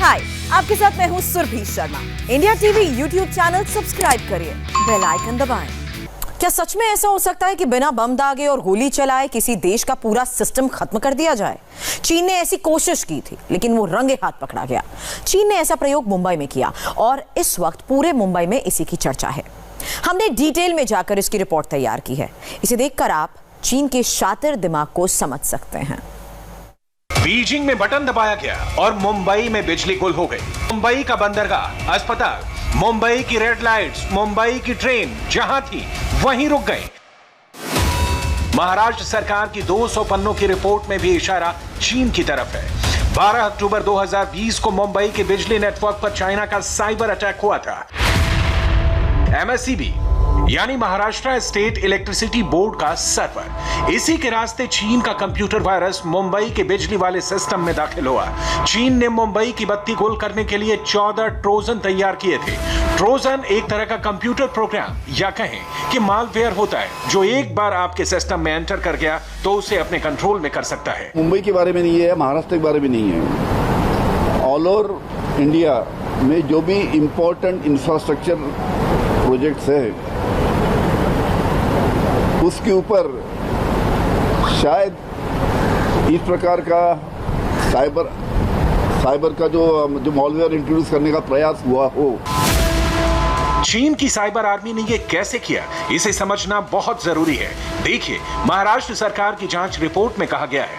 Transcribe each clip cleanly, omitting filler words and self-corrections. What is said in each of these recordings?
हाय, आपके साथ मैं हूँ Surabhi Sharma. India TV YouTube channel subscribe करिए, बेल आइकन दबाएं। क्या सच में ऐसा हो सकता है कि बिना बम दागे और गोली चलाए किसी देश का पूरा सिस्टम खत्म कर दिया जाए? चीन ने ऐसी कोशिश की थी, लेकिन वो रंगे हाथ पकड़ा गया। चीन ने ऐसा प्रयोग मुंबई में किया और इस वक्त पूरे मुंबई में इसी की चर्चा है। हमने डिटेल में जाकर इसकी रिपोर्ट तैयार की है। इसे देखकर आप चीन के शातिर दिमाग को समझ सकते हैं। बीजिंग में बटन दबाया गया और मुंबई में बिजली गुल हो गई। मुंबई का बंदरगाह, अस्पताल, मुंबई की रेड लाइट्स, मुंबई की ट्रेन जहां थी वहीं रुक गई। महाराष्ट्र सरकार की 200 पन्नों की रिपोर्ट में भी इशारा चीन की तरफ है। 12 अक्टूबर 2020 को मुंबई के बिजली नेटवर्क पर चाइना का साइबर अटैक हुआ था। MSEB यानी महाराष्ट्र स्टेट इलेक्ट्रिसिटी बोर्ड का सर्वर, इसी के रास्ते चीन का कंप्यूटर वायरस मुंबई के बिजली वाले सिस्टम में दाखिल हुआ। चीन ने मुंबई की बत्ती गुल करने के लिए 14 ट्रोजन तैयार किए थे। ट्रोजन एक तरह का कंप्यूटर प्रोग्राम या कहें कि मालवेयर होता है जो एक बार आपके सिस्टम में एंटर कर गया तो उसे अपने कंट्रोल में कर सकता है। मुंबई के बारे में नहीं है, महाराष्ट्र के बारे में नहीं है। ऑल ओवर इंडिया में जो भी इम्पोर्टेंट इंफ्रास्ट्रक्चर प्रोजेक्ट्स है उसके ऊपर शायद इस प्रकार का साइबर का जो मॉलवेयर इंट्रोड्यूस करने का प्रयास हुआ हो। चीन की साइबर आर्मी ने यह कैसे किया, इसे समझना बहुत जरूरी है। देखिए, महाराष्ट्र सरकार की जांच रिपोर्ट में कहा गया है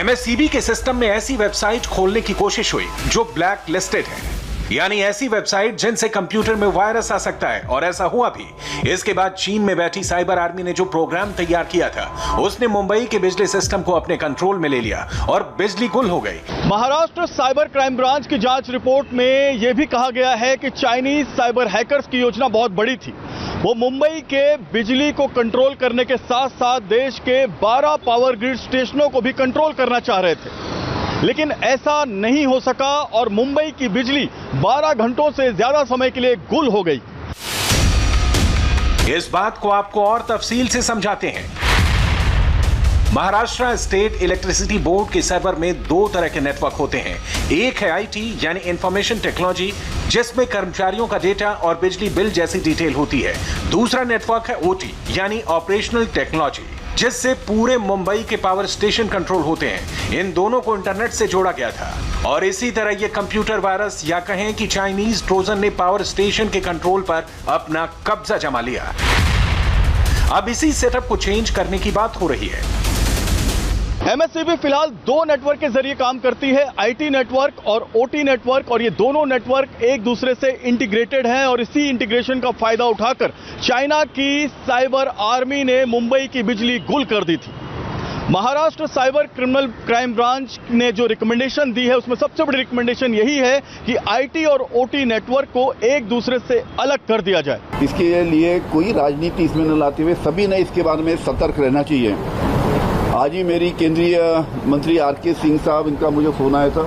MSEB के सिस्टम में ऐसी वेबसाइट खोलने की कोशिश हुई जो ब्लैक लिस्टेड है, यानी ऐसी वेबसाइट जिनसे कंप्यूटर में वायरस आ सकता है, और ऐसा हुआ भी। इसके बाद चीन में बैठी साइबर आर्मी ने जो प्रोग्राम तैयार किया था उसने मुंबई के बिजली सिस्टम को अपने कंट्रोल में ले लिया और बिजली गुल हो गई। महाराष्ट्र साइबर क्राइम ब्रांच की जांच रिपोर्ट में यह भी कहा गया है कि चाइनीज साइबर हैकर्स की योजना बहुत बड़ी थी। वो मुंबई के बिजली को कंट्रोल करने के साथ साथ देश के 12 पावर ग्रिड स्टेशनों को भी कंट्रोल करना चाह रहे थे, लेकिन ऐसा नहीं हो सका और मुंबई की बिजली 12 घंटों से ज्यादा समय के लिए गुल हो गई। इस बात को आपको और तफसील से समझाते हैं। महाराष्ट्र स्टेट इलेक्ट्रिसिटी बोर्ड के सर्वर में दो तरह के नेटवर्क होते हैं। एक है IT यानी इंफॉर्मेशन टेक्नोलॉजी, जिसमें कर्मचारियों का डेटा और बिजली बिल जैसी डिटेल होती है। दूसरा नेटवर्क है OT यानी ऑपरेशनल टेक्नोलॉजी, जिससे पूरे मुंबई के पावर स्टेशन कंट्रोल होते हैं। इन दोनों को इंटरनेट से जोड़ा गया था और इसी तरह ये कंप्यूटर वायरस या कहें कि चाइनीज ट्रोजन ने पावर स्टेशन के कंट्रोल पर अपना कब्जा जमा लिया। अब इसी सेटअप को चेंज करने की बात हो रही है। MSEB फिलहाल दो नेटवर्क के जरिए काम करती है, IT नेटवर्क और OT नेटवर्क, और ये दोनों नेटवर्क एक दूसरे से इंटीग्रेटेड हैं और इसी इंटीग्रेशन का फायदा उठाकर चाइना की साइबर आर्मी ने मुंबई की बिजली गुल कर दी थी। Maharashtra cyber criminal crime branch ने जो रिकमेंडेशन दी है उसमें सबसे बड़ी रिकमेंडेशन यही है कि IT और OT नेटवर्क को एक दूसरे से अलग कर दिया जाए। इसके लिए कोई राजनीति इसमें न लाते हुए सभी ने इसके बारे में सतर्क रहना चाहिए। आज ही मेरी केंद्रीय मंत्री RK सिंह साहब, इनका मुझे फोन आया था,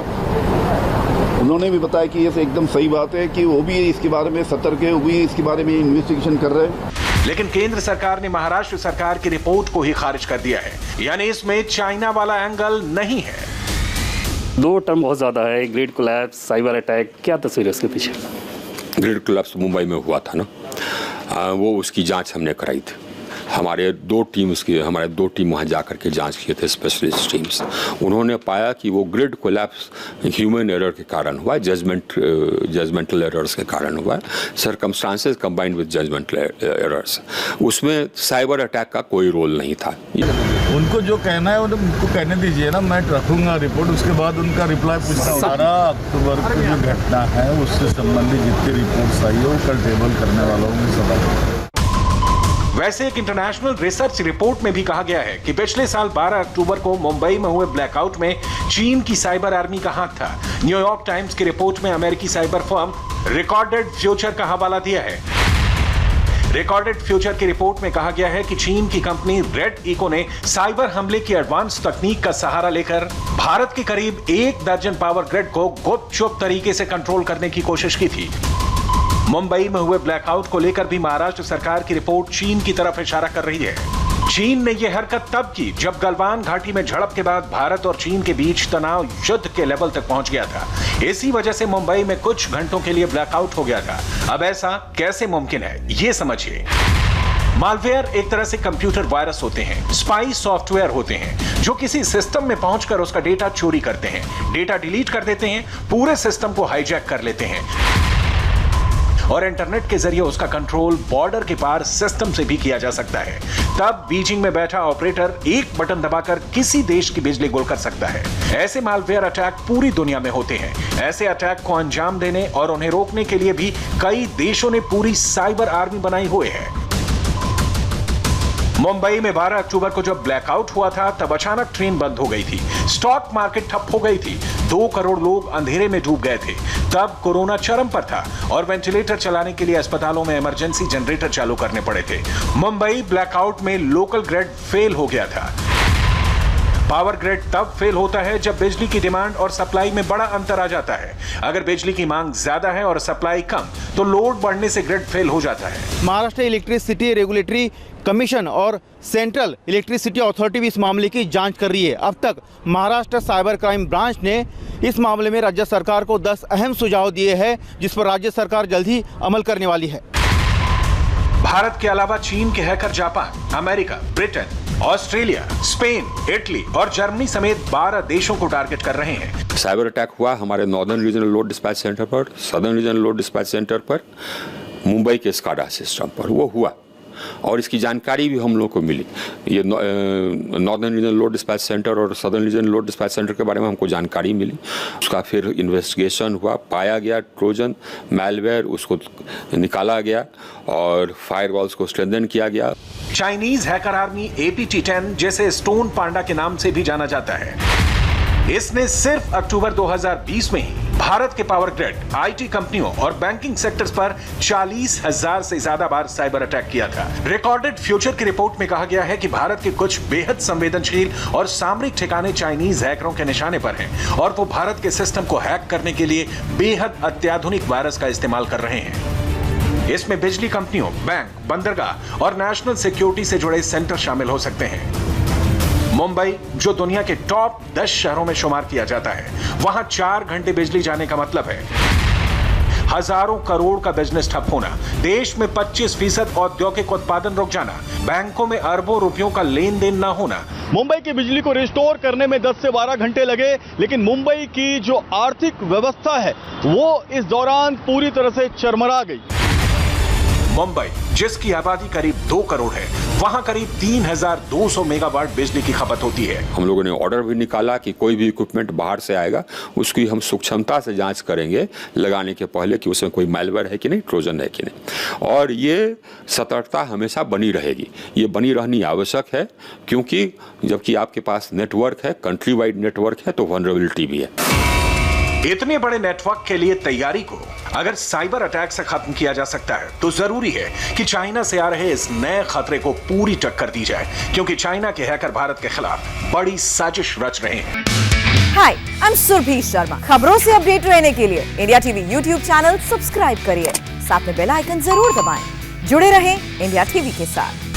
उन्होंने भी बताया कि ये एकदम सही बात है कि वो भी इसके बारे में सतर्क है, वो भी इसके बारे में इन्वेस्टिगेशन कर रहे हैं। लेकिन केंद्र सरकार ने महाराष्ट्र सरकार की रिपोर्ट को ही खारिज कर दिया है, यानी इसमें चाइना वाला एंगल नहीं है। दो टर्म बहुत ज्यादा है, ग्रिड कोलैप्स, साइबर अटैक, क्या तस्वीर है उसके पीछे? ग्रिड कोलैप्स मुंबई में हुआ था ना, वो उसकी जांच हमने कराई थी। हमारे दो टीम वहाँ जा करके जांच किए थे, स्पेशलिस्ट टीम्स। उन्होंने पाया कि वो ग्रिड कोलैप्स ह्यूमन एरर के कारण हुआ है, जजमेंटल एरर्स के कारण हुआ है, circumstances combined with judgmental errors. उसमें साइबर अटैक का कोई रोल नहीं था। उनको जो कहना है उनको कहने दीजिए ना, मैं रखूंगा रिपोर्ट, उसके बाद उनका रिप्लाई पूछता हूँ। 12 अक्टूबर को जो घटना है उससे संबंधित जितनी रिपोर्ट्स आई है वो कल टेबल करने वालों में सवाल। वैसे एक इंटरनेशनल रिसर्च रिपोर्ट में भी कहा गया है कि पिछले साल 12 अक्टूबर को मुंबई में हुए ब्लैकआउट में चीन की साइबर आर्मी का हाथ था। न्यूयॉर्क टाइम्स की रिपोर्ट में अमेरिकी साइबर फर्म रिकॉर्डेड फ्यूचर का हवाला दिया है। रिकॉर्डेड फ्यूचर की रिपोर्ट में कहा गया है कि चीन की कंपनी रेड इको ने साइबर हमले की एडवांस तकनीक का सहारा लेकर भारत के करीब 1 दर्जन पावर ग्रिड को गुपचुप तरीके से कंट्रोल करने की कोशिश की थी। मुंबई में हुए ब्लैकआउट को लेकर भी महाराष्ट्र सरकार की रिपोर्ट चीन की तरफ इशारा कर रही है। चीन ने यह हरकत तब की जब गलवान घाटी में झड़प के बाद भारत और चीन के बीच तनाव युद्ध के लेवल तक पहुंच गया था। इसी वजह से मुंबई में कुछ घंटों के लिए ब्लैकआउट हो गया था। अब ऐसा कैसे मुमकिन है, ये समझिए। मालवेयर एक तरह से कंप्यूटर वायरस होते हैं, स्पाई सॉफ्टवेयर होते हैं जो किसी सिस्टम में पहुंचकर उसका डेटा चोरी करते हैं, डेटा डिलीट कर देते हैं, पूरे सिस्टम को हाईजैक कर लेते हैं और इंटरनेट के जरिए उसका कंट्रोल बॉर्डर के पार सिस्टम से भी किया जा सकता है। तब बीजिंग में बैठा ऑपरेटर एक बटन दबाकर किसी देश की बिजली गुल कर सकता है। ऐसे मालवेयर अटैक पूरी दुनिया में होते हैं। ऐसे अटैक को अंजाम देने और उन्हें रोकने के लिए भी कई देशों ने पूरी साइबर आर्मी बनाई हुई है। मुंबई में 12 अक्टूबर को जब ब्लैकआउट हुआ था तब अचानक ट्रेन बंद हो गई थी, स्टॉक मार्केट ठप हो गई थी, 2 करोड़ लोग अंधेरे में डूब गए थे। तब कोरोना चरम पर था और वेंटिलेटर चलाने के लिए अस्पतालों में इमरजेंसी जनरेटर चालू करने पड़े थे। मुंबई ब्लैकआउट में लोकल ग्रिड फेल हो गया था। पावर ग्रिड तब फेल होता है जब बिजली की डिमांड और सप्लाई में बड़ा अंतर आ जाता है। अगर बिजली की मांग ज्यादा है और सप्लाई कम तो लोड बढ़ने से ग्रिड फेल हो जाता है। महाराष्ट्र इलेक्ट्रिसिटी रेगुलेटरी कमीशन और सेंट्रल इलेक्ट्रिसिटी अथॉरिटी भी इस मामले की जांच कर रही है। अब तक महाराष्ट्र साइबर क्राइम ब्रांच ने इस मामले में राज्य सरकार को 10 अहम सुझाव दिए हैं जिस पर राज्य सरकार जल्द ही अमल करने वाली है। भारत के अलावा चीन के hacker Japan, America, Britain, Australia, Spain, Italy और जर्मनी समेत 12 देशों को टारगेट कर रहे हैं। साइबर अटैक हुआ हमारे northern regional load dispatch centre पर, southern regional load dispatch centre पर, मुंबई के स्काडा सिस्टम पर वो हुआ और इसकी जानकारी भी हम लोग को मिली। ये northern regional load dispatch centre और southern regional load dispatch centre के बारे में हमको जानकारी मिली। उसका फिर इन्वेस्टिगेशन हुआ, पाया गया ट्रोजन मैलवेयर, उसको निकाला गया और फायरवॉल्स को स्ट्रेंथन किया गया। चाइनीज हैकर आर्मी APT10 जैसे स्टोन पांडा के नाम से भी जाना जाता है। इसने सिर्फ अक्टूबर 2020 में ही भारत के पावर ग्रिड, IT कंपनियों और बैंकिंग सेक्टर्स पर 40,000 से ज्यादा बार साइबर अटैक किया था। रिकॉर्डेड फ्यूचर की रिपोर्ट में कहा गया है कि भारत के कुछ बेहद संवेदनशील और सामरिक ठिकाने चाइनीज हैकरों के निशाने पर हैं और वो भारत के सिस्टम को हैक करने के लिए बेहद अत्याधुनिक वायरस का इस्तेमाल कर रहे हैं। इसमें बिजली कंपनियों, बैंक, बंदरगाह और नेशनल सिक्योरिटी से जुड़े सेंटर शामिल हो सकते हैं। मुंबई, जो दुनिया के टॉप 10 शहरों में शुमार किया जाता है, वहां 4 घंटे बिजली जाने का मतलब है हजारों करोड़ का बिजनेस ठप होना, देश में 25% औद्योगिक उत्पादन रुक जाना, बैंकों में अरबों रुपयों का लेन देन न होना। मुंबई की बिजली को रिस्टोर करने में 10 से 12 घंटे लगे, लेकिन मुंबई की जो आर्थिक व्यवस्था है वो इस दौरान पूरी तरह से चरमरा गई। मुंबई, जिसकी आबादी करीब 2 करोड़ है, वहां करीब 3200 मेगावाट बिजली की खपत होती है। हम लोगों ने ऑर्डर भी निकाला कि कोई भी इक्विपमेंट बाहर से आएगा उसकी हम सूक्ष्मता से जांच करेंगे लगाने के पहले कि उसमें कोई मैलवेयर है कि नहीं, ट्रोजन है कि नहीं। और ये सतर्कता हमेशा बनी रहेगी, ये बनी रहनी आवश्यक है क्योंकि जबकि आपके पास नेटवर्क है, कंट्री वाइड नेटवर्क है, तो वल्नरेबिलिटी भी है। इतने बड़े नेटवर्क के लिए तैयारी को अगर साइबर अटैक से खत्म किया जा सकता है तो जरूरी है कि चाइना से आ रहे इस नए खतरे को पूरी टक्कर दी जाए, क्योंकि चाइना के हैकर भारत के खिलाफ बड़ी साजिश रच रहे हैं। हाय, आई एम सुरभि शर्मा। खबरों से अपडेट रहने के लिए India TV YouTube channel subscribe करिए, साथ में बेल आइकन जरूर दबाएं। जुड़े रहें इंडिया टीवी के साथ।